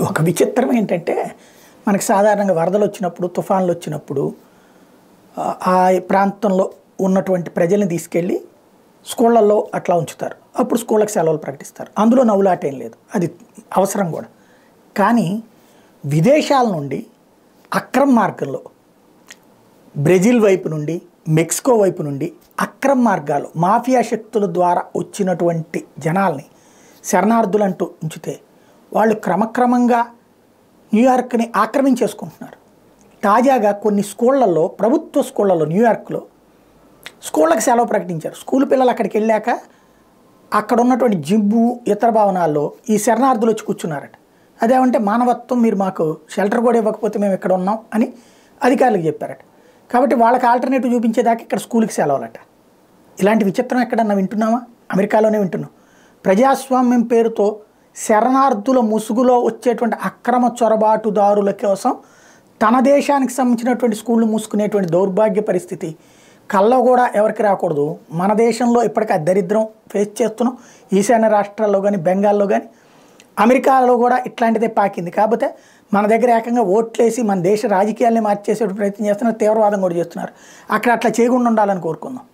ఒక విచిత్రం ఏంటంటే మనకు సాధారణంగా వరదలు వచ్చినప్పుడు తుఫాన్లు వచ్చినప్పుడు ఆ ప్రాంతంలో ఉన్నటువంటి ప్రజల్ని తీసుకెళ్ళి స్కూళ్ళల్లో అట్లా ఉంచుతారు. అప్పుడు స్కూళ్ళకి సెలవులు ప్రకటిస్తారు. అందులో నవ్వులాటేం లేదు, అది అవసరం కూడా. కానీ విదేశాల నుండి అక్రమ మార్గంలో బ్రెజిల్ వైపు నుండి మెక్సికో వైపు నుండి అక్రమ మార్గాలు మాఫియా శక్తుల ద్వారా వచ్చినటువంటి జనాల్ని శరణార్థులంటూ ఉంచితే వాళ్ళు క్రమక్రమంగా న్యూయార్క్ని ఆక్రమించేసుకుంటున్నారు. తాజాగా కొన్ని స్కూళ్ళల్లో, ప్రభుత్వ స్కూళ్ళల్లో న్యూయార్క్లో స్కూళ్ళకి సెలవు ప్రకటించారు. స్కూల్ పిల్లలు అక్కడికి వెళ్ళాక అక్కడ ఉన్నటువంటి జిమ్ము ఇతర భవనాల్లో ఈ శరణార్థులు వచ్చి కూర్చున్నారట. అదేమంటే మానవత్వం, మీరు మాకు షెల్టర్ కూడా ఇవ్వకపోతే మేము ఇక్కడ ఉన్నాం అని అధికారులకు చెప్పారట. కాబట్టి వాళ్ళకి ఆల్టర్నేటివ్ చూపించేదాకా ఇక్కడ స్కూల్కి సెలవులట. ఇలాంటి విచిత్రం ఎక్కడన్నా వింటున్నామా? అమెరికాలోనే వింటున్నాం. ప్రజాస్వామ్యం పేరుతో శరణార్థుల ముసుగులో వచ్చేటువంటి అక్రమ చొరబాటుదారుల కోసం తన దేశానికి సంబంధించినటువంటి స్కూళ్ళు మూసుకునేటువంటి దౌర్భాగ్య పరిస్థితి కల్లో కూడా ఎవరికి రాకూడదు. మన దేశంలో ఇప్పటికీ దరిద్రం ఫేస్ చేస్తున్నాం. ఈశాన్య రాష్ట్రాల్లో కానీ, బెంగాల్లో కానీ, అమెరికాలో కూడా ఇట్లాంటిదే పాకింది. కాకపోతే మన దగ్గర ఏకంగా ఓట్లేసి మన దేశ రాజకీయాల్ని మార్చేసే ప్రయత్నం చేస్తున్నారు, తీవ్రవాదం కూడా చేస్తున్నారు. అక్కడ అట్లా చేయకుండా ఉండాలని కోరుకుందాం.